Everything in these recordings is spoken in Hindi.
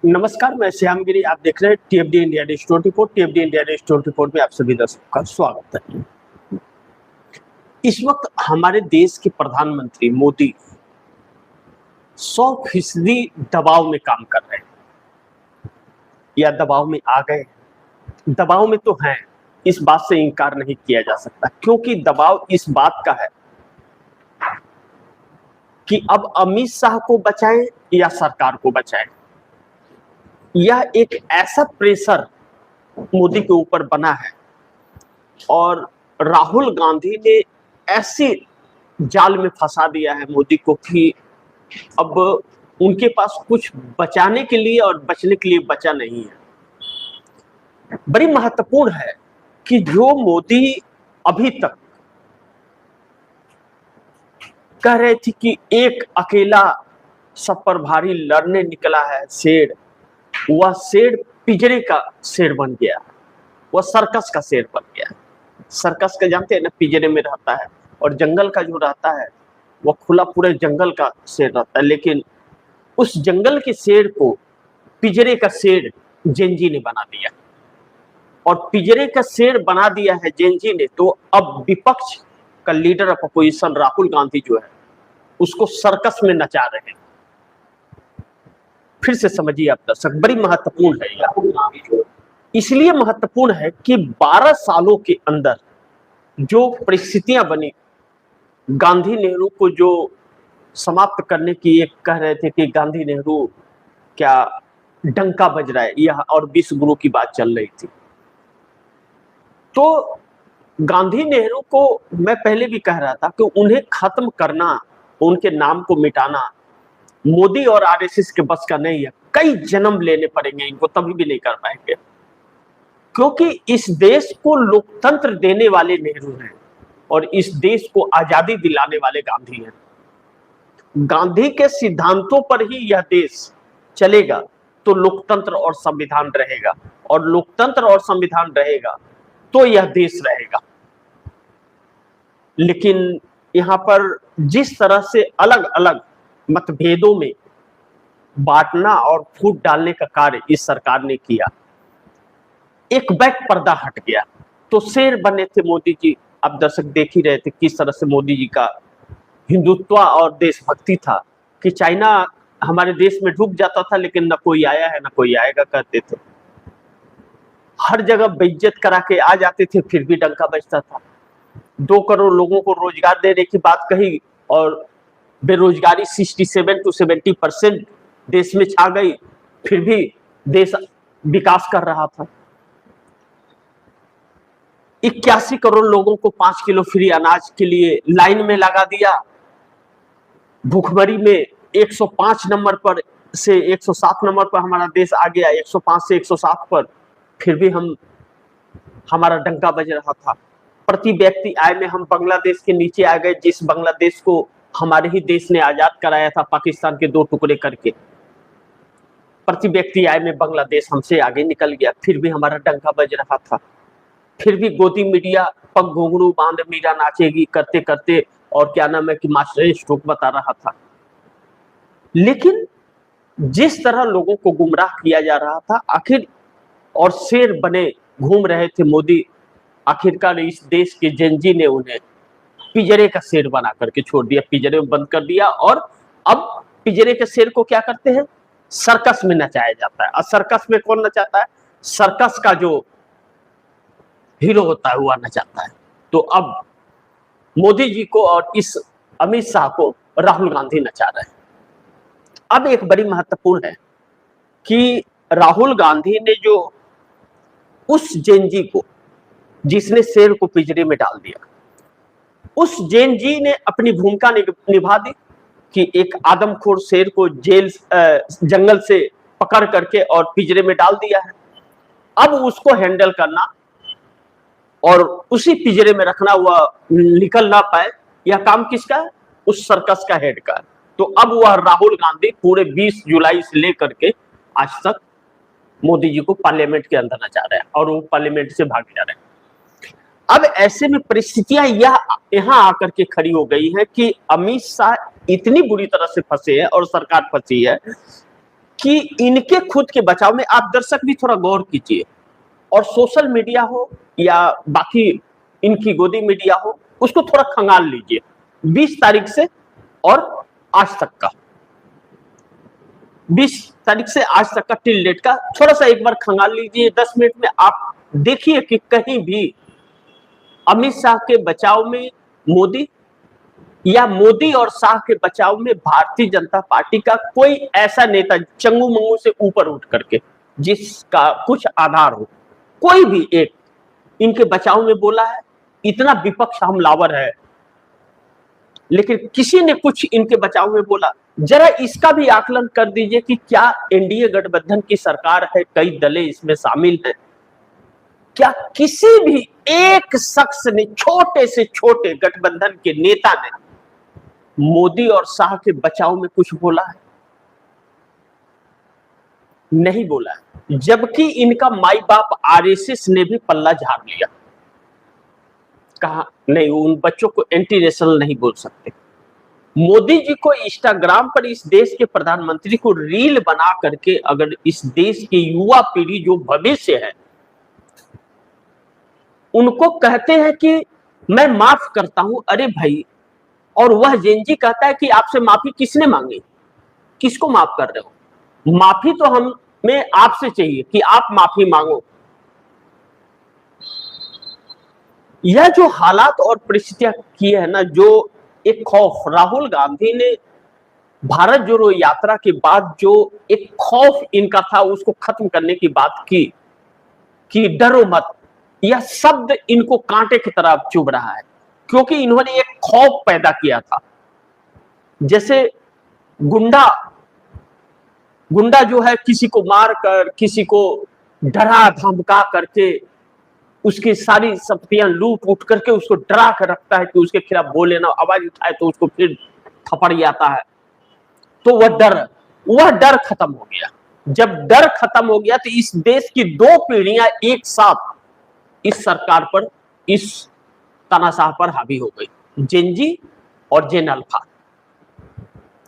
नमस्कार, मैं श्याम गिरी। आप देख रहे हैं टीएफडी इंडिया न्यूज 24। टीएफडी इंडिया न्यूज 24 में आप सभी दर्शकों का स्वागत है। इस वक्त हमारे देश के प्रधानमंत्री मोदी 100% दबाव में काम कर रहे हैं या दबाव में आ गए। दबाव में तो हैं, इस बात से इनकार नहीं किया जा सकता, क्योंकि दबाव इस बात का है कि अब अमित शाह को बचाएं या सरकार को बचाएं। यह एक ऐसा प्रेशर मोदी के ऊपर बना है और राहुल गांधी ने ऐसे जाल में फंसा दिया है मोदी को कि अब उनके पास कुछ बचाने के लिए और बचने के लिए बचा नहीं है। बड़ी महत्वपूर्ण है कि जो मोदी अभी तक कह रहे थे कि एक अकेला सब पर भारी लड़ने निकला है शेर, वह शेर पिंजरे का शेर बन गया, वह सर्कस का शेर बन गया। सर्कस का जानते हैं ना, पिंजरे में रहता है, और जंगल का जो रहता है वह खुला पूरे जंगल का शेर रहता है। लेकिन उस जंगल के शेर को पिंजरे का शेर जेनजी ने बना दिया, और पिंजरे का शेर बना दिया है जेनजी ने। तो अब विपक्ष का leader of opposition Rahul Gandhi जो है उसको सर्कस में नचा रहे हैं। फिर से समझिए आप दर्शक, बड़ी महत्वपूर्ण है यह। इसलिए महत्वपूर्ण है कि 12 सालों के अंदर जो परिस्थितियां बनी, गांधी नेहरू को जो समाप्त करने की एक कह रहे थे कि गांधी नेहरू क्या डंका बज रहा है, यह और विश्व गुरु की बात चल रही थी। तो गांधी नेहरू को मैं पहले भी कह रहा था कि उन्हें खत्म करना, उनके नाम को मिटाना मोदी और आरएसएस के बस का नहीं है। कई जन्म लेने पड़ेंगे इनको, तभी भी नहीं कर पाएंगे, क्योंकि इस देश को लोकतंत्र देने वाले नेहरू हैं और इस देश को आजादी दिलाने वाले गांधी हैं। गांधी के सिद्धांतों पर ही यह देश चलेगा तो लोकतंत्र और संविधान रहेगा, और लोकतंत्र और संविधान रहेगा तो यह देश रहेगा। लेकिन यहां पर जिस तरह से अलग अलग मतभेदों में बांटना और फूट डालने का कार्य इस सरकार ने किया, एक बैक पर्दा हट गया तो शेर बने थे मोदी जी। आप दर्शक देख ही रहे थे किस तरह से मोदी जी का हिंदुत्व और देशभक्ति था कि चाइना हमारे देश में डूब जाता था लेकिन न कोई आया है न कोई आएगा कहते थे। हर जगह बेइज्जत करा के आ जाते थे, फिर भी डंका बजता था। 2 करोड़ लोगों को रोजगार देने की बात कही और बेरोजगारी 67 to 70% देश में छा गई, फिर भी देश विकास कर रहा था। 81 करोड़ लोगों को 5 किलो फ्री अनाज के लिए लाइन में लगा दिया। भूखमरी में 105 नंबर पर से 107 नंबर पर हमारा देश आ गया, 105 से 107 पर, फिर भी हमारा डंका बज रहा था। प्रति व्यक्ति आय में हम बांग्लादेश के नीचे आ गए, जिस बांग्लादेश को हमारे ही देश ने आजाद कराया था पाकिस्तान के 2 टुकड़े करके। प्रति व्यक्ति आय में बांग्लादेश हमसे आगे निकल गया, फिर भी हमारा डंका बज रहा था। फिर भी गोदी मीडिया पग घुंघरू बांध मीरा नाचेगी करते करते और क्या नाम है कि मास्टर स्ट्रोक बता रहा था। लेकिन जिस तरह लोगों को गुमराह किया जा रहा था, आखिर और शेर बने घूम रहे थे मोदी, आखिरकार इस देश के जेनजी ने उन्हें पिंजरे का शेर बना करके छोड़ दिया, पिंजरे में बंद कर दिया। और अब पिंजरे के शेर को क्या करते हैं, सर्कस में नचाया जाता है। और सर्कस में कौन नचाता है, सर्कस का जो हीरो होता है वह नचाता है। तो अब मोदी जी को और इस अमित शाह को राहुल गांधी नचा रहे हैं। अब एक बड़ी महत्वपूर्ण है कि राहुल गांधी ने जो उस जेनजी को जिसने शेर को पिंजरे में डाल दिया, उस जेनजी ने अपनी भूमिका निभा दी कि एक आदमखोर शेर को जंगल से पकड़ करके और पिंजरे में डाल दिया है। अब उसको हैंडल करना और उसी पिंजरे में रखना, हुआ निकल ना पाए, यह काम किसका है, उस सर्कस का हेड का। तो अब वह राहुल गांधी पूरे 20 जुलाई से लेकर के आज तक मोदी जी को पार्लियामेंट के अंदर नचा रहे हैं और वो पार्लियामेंट से भाग जा रहे हैं। अब ऐसे में परिस्थितियां यहां आकर के खड़ी हो गई है कि अमित शाह इतनी बुरी तरह से फंसे हैं और सरकार फंसी है कि इनके खुद के बचाव में आप दर्शक भी थोड़ा गौर कीजिए, और सोशल मीडिया हो या बाकी इनकी गोदी मीडिया हो, उसको थोड़ा खंगाल लीजिए 20 तारीख से और आज तक का, 20 तारीख से आज तक का टिल डेट का थोड़ा सा एक बार खंगाल लीजिए 10 मिनट में। आप देखिए कि कहीं भी अमित शाह के बचाव में मोदी या मोदी और शाह के बचाव में भारतीय जनता पार्टी का कोई ऐसा नेता चंगू मंगू से ऊपर उठ करके जिसका कुछ आधार हो, कोई भी एक इनके बचाव में बोला है? इतना विपक्ष हमलावर है, लेकिन किसी ने कुछ इनके बचाव में बोला? जरा इसका भी आकलन कर दीजिए कि क्या एनडीए गठबंधन की सरकार है, कई दलें इसमें शामिल हैं, क्या किसी भी एक शख्स ने, छोटे से छोटे गठबंधन के नेता ने मोदी और शाह के बचाव में कुछ बोला है? नहीं बोला है। जबकि इनका माई बाप आरएसएस ने भी पल्ला झाड़ लिया, कहा नहीं, उन बच्चों को एंटी नेशनल नहीं बोल सकते। मोदी जी को इंस्टाग्राम पर इस देश के प्रधानमंत्री को रील बना करके अगर इस देश की युवा पीढ़ी जो भविष्य है उनको कहते हैं कि मैं माफ करता हूं, अरे भाई, और वह जेनजी कहता है कि आपसे माफी किसने मांगी, किसको माफ कर रहे हो? माफी तो हमें आपसे चाहिए कि आप माफी मांगो। यह जो हालात और परिस्थितियां की है ना, जो एक खौफ, राहुल गांधी ने भारत जोड़ो यात्रा के बाद जो एक खौफ इनका था उसको खत्म करने की बात की कि डरो मत, यह शब्द इनको कांटे की तरह चुभ रहा है, क्योंकि इन्होंने एक खौफ पैदा किया था। जैसे गुंडा जो है किसी को मार कर, किसी को डरा धमका करके, उसकी सारी संपत्तियां लूट उठ करके उसको डरा कर रखता है कि उसके खिलाफ बोले ना, आवाज उठाए तो उसको फिर थप्पड़ आता है। तो वह डर खत्म हो गया। जब डर खत्म हो गया तो इस देश की 2 पीढ़ियां एक साथ इस सरकार पर, इस तानाशाह पर हावी हो गई, जेनजी और जेन अल्फा।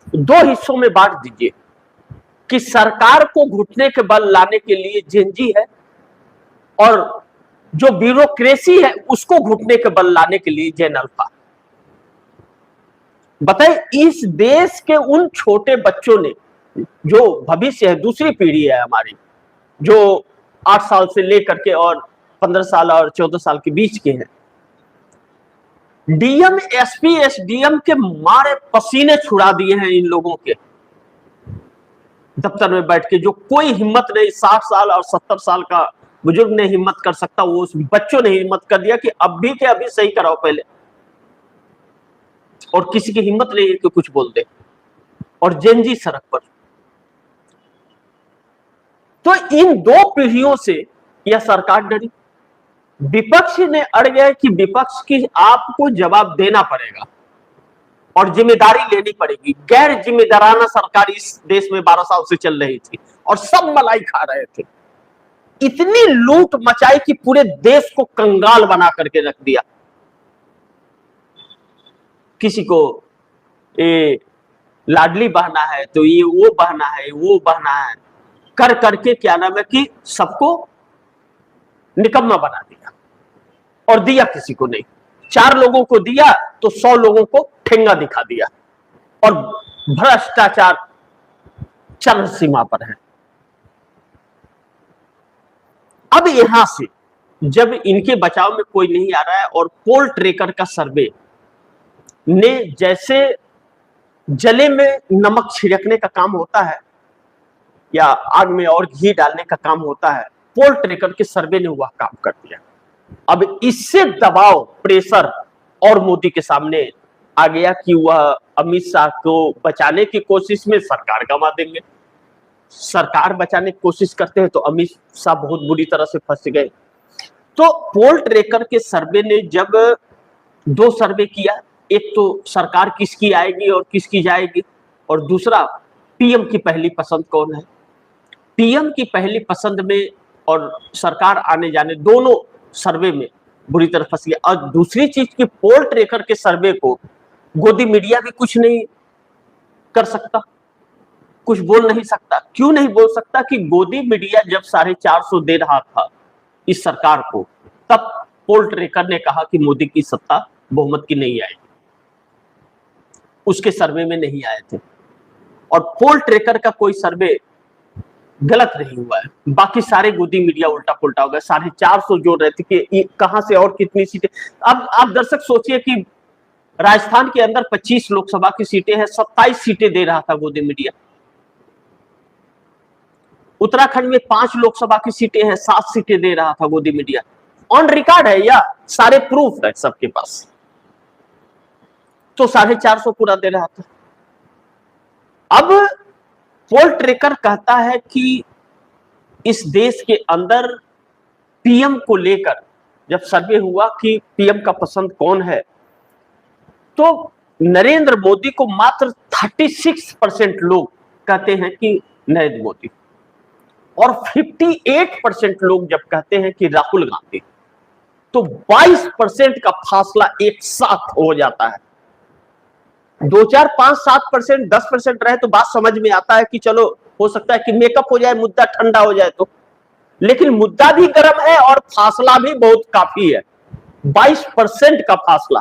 2 हिस्सों में बांट दीजिए कि सरकार को घुटने के बल लाने के लिए जेनजी है और जो ब्यूरोक्रेसी है उसको घुटने के बल लाने के लिए जेन अल्फा। बताइए, इस देश के उन छोटे बच्चों ने, जो भविष्य है, दूसरी पीढ़ी है हमारी, जो 8 साल से लेकर के और 15 साल और 14 साल के बीच के हैं, डीएम एसपी एसडीएम के मारे पसीने छुड़ा दिए हैं इन लोगों के दफ्तर में बैठ के। जो कोई हिम्मत नहीं, 60 साल और 70 साल का बुजुर्ग ने हिम्मत कर सकता, वो उस बच्चों ने हिम्मत कर दिया कि अब भी के अभी सही कराओ पहले, और किसी की हिम्मत नहीं है कि कुछ बोल दे, और जेनजी सड़क पर। तो इन 2 पीढ़ियों से यह सरकार डरी। विपक्ष ने अड़ गया कि विपक्ष की आपको जवाब देना पड़ेगा और जिम्मेदारी लेनी पड़ेगी। गैर जिम्मेदाराना सरकार इस देश में 12 साल से चल रही थी और सब मलाई खा रहे थे। इतनी लूट मचाई कि पूरे देश को कंगाल बना करके रख दिया। किसी को ये लाडली बहना है तो ये वो बहना है, वो बहना है, कर करके क्या नाम है कि सबको निकम्मा बना दिया, और दिया किसी को नहीं। 4 लोगों को दिया तो 100 लोगों को ठेंगा दिखा दिया, और भ्रष्टाचार चरम सीमा पर है। अब यहां से जब इनके बचाव में कोई नहीं आ रहा है, और पोल ट्रेकर का सर्वे ने जैसे जले में नमक छिड़कने का काम होता है या आग में और घी डालने का काम होता है, पोल ट्रेकर के सर्वे ने वह काम कर दिया। अब इससे दबाव, प्रेशर और मोदी के सामने आ गया कि वह अमित शाह को बचाने की कोशिश में सरकार गंवा देंगे। सरकार बचाने की कोशिश करते हैं तो अमित शाह बहुत बुरी तरह से फंस गए। तो पोल ट्रेकर के सर्वे ने जब 2 सर्वे किया, एक तो सरकार किसकी आएगी और किसकी जाएगी, और दूसरा पीएम की पहली पसंद कौन है। पीएम की पहली पसंद में और सरकार आने जाने दोनों सर्वे में बुरी तरह फंस गया। और दूसरी चीज की पोल ट्रेकर के सर्वे को गोदी मीडिया भी कुछ नहीं कर सकता। कुछ बोल नहीं सकता। क्यों नहीं बोल सकता कि गोदी मीडिया जब 450 दे रहा था इस सरकार को, तब पोल ट्रैकर ने कहा कि मोदी की सत्ता बहुमत की नहीं आएगी, उसके सर्वे में नहीं आए थे। और पोल ट्रैकर का कोई सर्वे गलत नहीं हुआ है, बाकी सारे गोदी मीडिया उल्टा पुल्टा हो गया। 450 जो रहे थे कि कहां से और कितनी सीटें। अब आप दर्शक सोचिए कि राजस्थान के अंदर 25 लोकसभा की सीटें हैं, 27 सीटें दे रहा था गोदी मीडिया। उत्तराखंड में 5 लोकसभा की सीटें हैं, 7 सीटें दे रहा था गोदी मीडिया। ऑन रिकॉर्ड है, या सारे प्रूफ है सबके पास। तो 450 पूरा दे रहा था। अब पोल ट्रैकर कहता है कि इस देश के अंदर पीएम को लेकर जब सर्वे हुआ कि पीएम का पसंद कौन है, तो नरेंद्र मोदी को मात्र 36% लोग कहते हैं कि नरेंद्र मोदी, और 58% लोग जब कहते हैं कि राहुल गांधी, तो 22% का फासला एक साथ हो जाता है। 2, 4, 5, 7%, 10% रहे तो बात समझ में आता है कि चलो हो सकता है कि मेकअप हो जाए, मुद्दा ठंडा हो जाए तो, लेकिन मुद्दा भी गर्म है और फासला भी बहुत काफी है, 22% का फासला।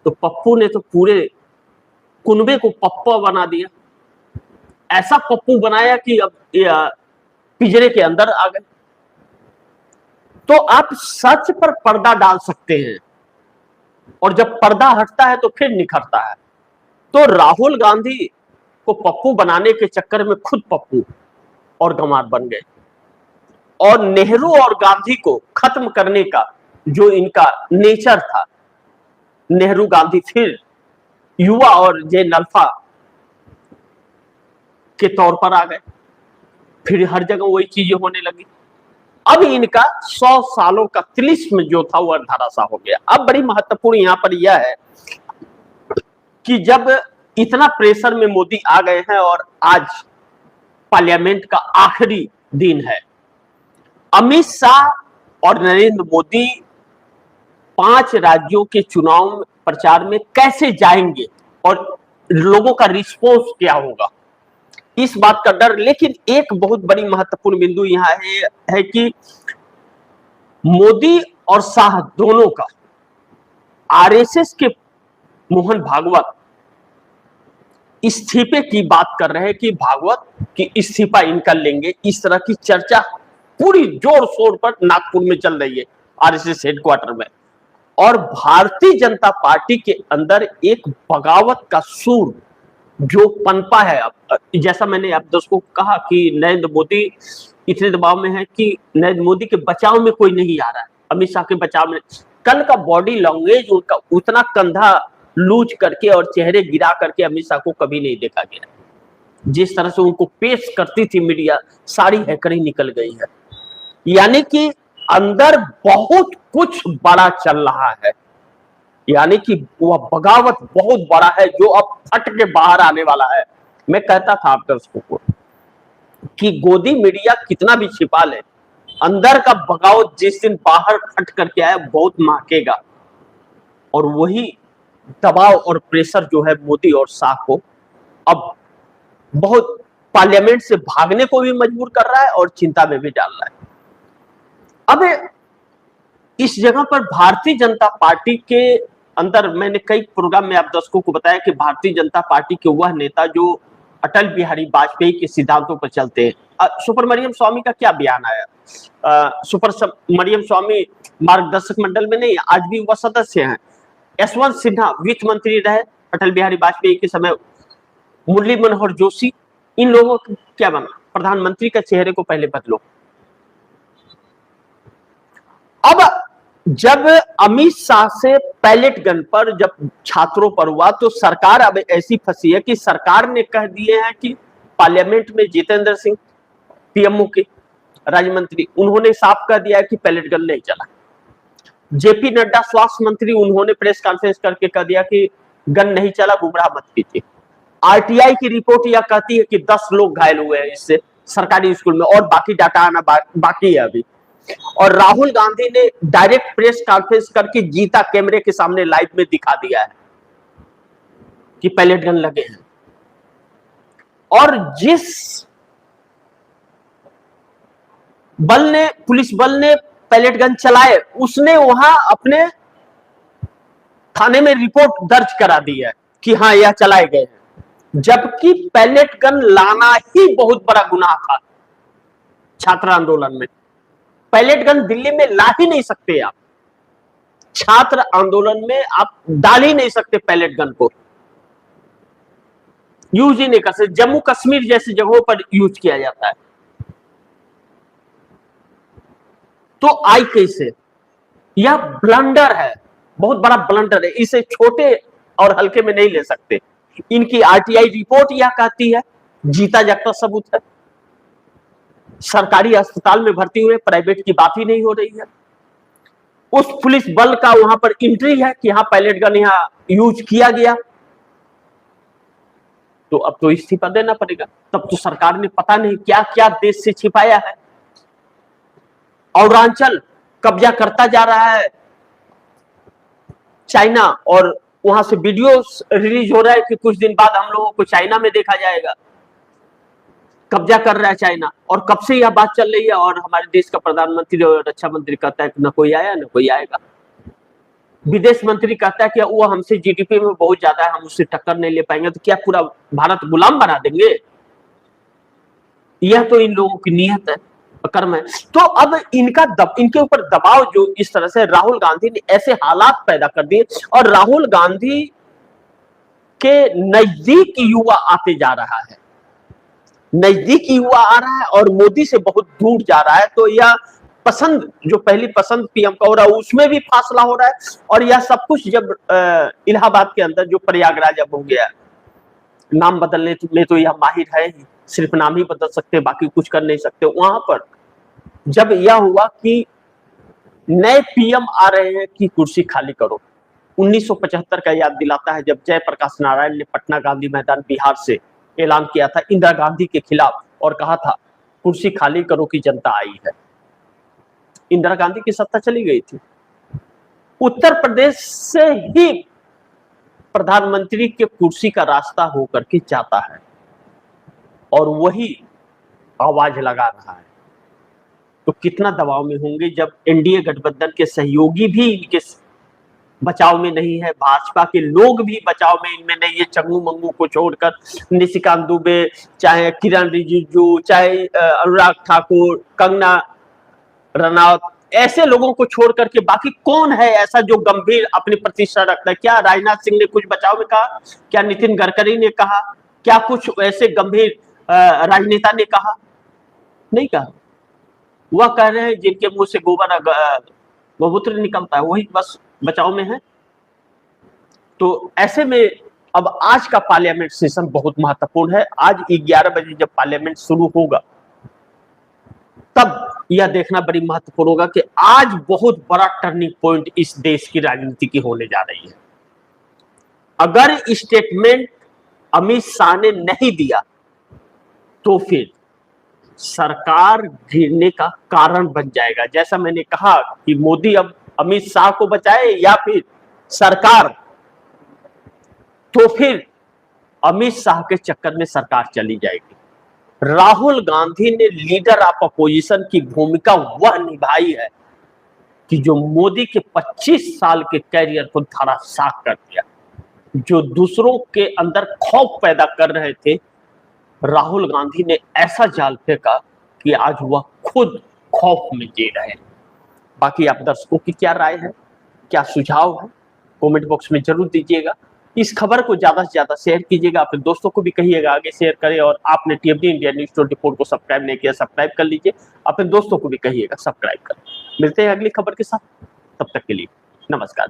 तो पप्पू ने तो पूरे कुनबे को पप्पा बना दिया, ऐसा पप्पू बनाया कि अब पिंजरे के अंदर आ गए। तो आप सच पर पर्दा डाल सकते हैं, और जब पर्दा हटता है तो फिर निखरता है। तो राहुल गांधी को पप्पू बनाने के चक्कर में खुद पप्पू और गंवार बन गए, और नेहरू और गांधी को खत्म करने का जो इनका नेचर था, नेहरू गांधी फिर युवा और जय नल्फा के तौर पर आ गए। फिर हर जगह वही चीजें होने लगी। अब इनका 100 सालों का तिलिस्म जो था वो धराशाह हो गया। अब बड़ी महत्वपूर्ण यहां पर यह है कि जब इतना प्रेशर में मोदी आ गए हैं और आज पार्लियामेंट का आखिरी दिन है, अमित शाह और नरेंद्र मोदी 5 राज्यों के चुनाव प्रचार में कैसे जाएंगे और लोगों का रिस्पॉन्स क्या होगा, इस बात का डर। लेकिन एक बहुत बड़ी महत्वपूर्ण बिंदु यहां है कि मोदी और शाह दोनों का आरएसएस के मोहन भागवत इस्तीफे की बात कर रहे हैं कि भागवत की इस्तीफा इनका लेंगे, इस तरह की चर्चा पूरी जोर शोर पर नागपुर में चल रही है, आरएसएस हेडक्वार्टर में। और भारतीय जनता पार्टी के अंदर एक बगावत का सूर जो पनपा है। अब जैसा मैंने आप दोस्तों को कहा कि नरेंद्र मोदी इतने दबाव में है कि नरेंद्र मोदी के बचाव में कोई नहीं आ रहा है, अमित शाह के बचाव में। कल का बॉडी लैंग्वेज उनका उतना कंधा लूज करके और चेहरे गिरा करके अमित शाह को कभी नहीं देखा गया। जिस तरह से उनको पेश करती थी मीडिया, सारी हैकरी निकल गई है। यानी कि अंदर बहुत कुछ बड़ा चल रहा है, यानी कि वह बगावत बहुत बड़ा है जो अब फट के बाहर आने वाला है। मैं कहता था आप दर्शकों को कि गोदी मीडिया कितना भी छिपा ले, अंदर का बगावत जिस दिन बाहर फट करके आया बहुत महकेगा। और वही दबाव और प्रेशर जो है मोदी और शाह को अब बहुत पार्लियामेंट से भागने को भी मजबूर कर रहा है और चिंता में भी डाल रहा है। अब इस जगह पर भारतीय जनता पार्टी के अंदर मैंने कई प्रोग्राम में आप दर्शकों को बताया कि भारतीय जनता पार्टी के वह नेता जो अटल बिहारी वाजपेयी के सिद्धांतों पर चलते हैं। सुब्रमण्यम स्वामी का क्या बयान आया? सुब्रमण्यम स्वामी मार्गदर्शक मंडल में नहीं, आज भी वह सदस्य हैं। यशवंत सिन्हा वित्त मंत्री रहे अटल बिहारी वाजपेयी के समय। मुरली मनोहर जोशी, इन लोगों का क्या बना? प्रधानमंत्री का चेहरे को पहले बदलो। अब जब अमित शाह से पैलेट गन पर जब छात्रों पर हुआ तो सरकार अब ऐसी फंसी है कि सरकार ने कह दिए हैं कि पार्लियामेंट में जितेंद्र सिंह पीएमओ के राज्य मंत्री, उन्होंने साफ कह दिया है कि पैलेट गन नहीं चला। जेपी नड्डा स्वास्थ्य मंत्री, उन्होंने प्रेस कॉन्फ्रेंस करके कह दिया कि गन नहीं चला, गुमराह मत कीजिए। आरटीआई की रिपोर्ट यह कहती है कि 10 लोग घायल हुए हैं इससे सरकारी स्कूल में, और बाकी डाटा आना बाकी है अभी। और राहुल गांधी ने डायरेक्ट प्रेस कॉन्फ्रेंस करके जीता कैमरे के सामने लाइव में दिखा दिया है कि पैलेट गन लगे हैं। और जिस पुलिस बल ने पैलेट गन चलाए, उसने वहां अपने थाने में रिपोर्ट दर्ज करा दी है कि हाँ यह चलाए गए हैं, जबकि पैलेट गन लाना ही बहुत बड़ा गुनाह था। छात्र आंदोलन में पैलेट गन दिल्ली में ला ही नहीं सकते आप, छात्र आंदोलन में आप डाल ही नहीं सकते पैलेट गन को, यूज ही नहीं कर सकते। जम्मू कश्मीर जैसी जगहों पर यूज किया जाता है। तो आई कैसे? यह ब्लंडर है, बहुत बड़ा ब्लंडर है, इसे छोटे और हल्के में नहीं ले सकते। इनकी आरटीआई रिपोर्ट यह कहती है, जीता जागता सबूत है। सरकारी अस्पताल में भर्ती हुए, प्राइवेट की बात ही नहीं हो रही है। उस पुलिस बल का वहां पर एंट्री है कि हाँ पैलेट गन यहां यूज किया गया, तो अब तो इस्तीफा देना पड़ेगा। तब तो सरकार ने पता नहीं क्या क्या देश से छिपाया है। अरुणाचल कब्जा करता जा रहा है चाइना, और वहां से वीडियो रिलीज हो रहा है कि कुछ दिन बाद हम लोगों को चाइना में देखा जाएगा। कब्जा कर रहा है चाइना, और कब से यह बात चल रही है, और हमारे देश का प्रधानमंत्री और रक्षा मंत्री कहता है कि न कोई आया न कोई आएगा। विदेश मंत्री कहता है कि वो हमसे जीडीपी में बहुत ज्यादा है, हम उससे टक्कर नहीं ले पाएंगे। तो क्या पूरा भारत गुलाम बना देंगे? यह तो इन लोगों की नीयत है, कर्म है। तो अब इनके ऊपर दबाव जो इस तरह से राहुल गांधी ने ऐसे हालात पैदा कर दिए, और राहुल गांधी के नजदीक युवा आते जा रहा है, नजदीक युवा आ रहा है और मोदी से बहुत दूर जा रहा है। तो यह पसंद, जो पहली पसंद पीएम का हो रहा है, उसमें भी फासला हो रहा है। और यह सब कुछ जब इलाहाबाद के अंदर जो प्रयागराज अब हो गया, नाम बदलने में तो यह माहिर है ही, सिर्फ नाम ही बदल सकते, बाकी कुछ कर नहीं सकते। वहां पर जब यह हुआ कि नए पीएम आ रहे हैं कि कुर्सी खाली करो, 1975 का याद दिलाता है, जब जयप्रकाश नारायण ने पटना गांधी मैदान बिहार से ऐलान किया था इंदिरा गांधी के खिलाफ, और कहा था कुर्सी खाली करो कि जनता आई है। इंदिरा गांधी की सत्ता चली गई थी। उत्तर प्रदेश से ही प्रधानमंत्री के कुर्सी का रास्ता होकर के जाता है, और वही आवाज लगा रहा है। तो कितना दबाव में होंगे जब एनडीए गठबंधन के सहयोगी भी इनके बचाव में नहीं है, भाजपा के लोग भी बचाव में इनमें नहीं है। चंगू मंगू को छोड़कर निशिकांत दुबे, चाहे किरण रिजिजू, चाहे अनुराग ठाकुर, कंगना रनौत, ऐसे लोगों को छोड़ करके बाकी कौन है ऐसा जो गंभीर अपनी प्रतिष्ठा रखता है? क्या राजनाथ सिंह ने कुछ बचाव में कहा? क्या नितिन गडकरी ने कहा? क्या कुछ ऐसे गंभीर राजनेता ने कहा? नहीं कहा। वह कह रहे हैं जिनके मुंह से गोमूत्र निकलता है, वही बस बचाव में है। तो ऐसे में अब आज का पार्लियामेंट सेशन बहुत महत्वपूर्ण है। आज 11 बजे जब पार्लियामेंट शुरू होगा, तब यह देखना बड़ी महत्वपूर्ण होगा कि आज बहुत बड़ा टर्निंग पॉइंट इस देश की राजनीति की होने जा रही है। अगर स्टेटमेंट अमित शाह ने नहीं दिया तो फिर सरकार गिरने का कारण बन जाएगा। जैसा मैंने कहा कि मोदी अब अमित शाह को बचाए या फिर सरकार, तो फिर अमित शाह के चक्कर में सरकार चली जाएगी। राहुल गांधी ने लीडर ऑफ अपोजिशन की भूमिका वह निभाई है कि जो मोदी के 25 साल के कैरियर को धराशायी कर दिया, जो दूसरों के अंदर खौफ पैदा कर रहे थे, राहुल गांधी ने ऐसा जाल फेंका कि आज वह खुद खौफ में जी रहे हैं। बाकी आप दर्शकों की क्या राय है, क्या सुझाव है, कमेंट बॉक्स में जरूर दीजिएगा। इस खबर को ज्यादा से ज्यादा शेयर कीजिएगा, अपने दोस्तों को भी कहिएगा आगे शेयर करें, और आपने टीएमडी इंडिया न्यूज़ 24 को सब्सक्राइब नहीं किया, सब्सक्राइब कर लीजिए, अपने दोस्तों को भी कहिएगा सब्सक्राइब करें। मिलते हैं अगली खबर के साथ, तब तक के लिए नमस्कार।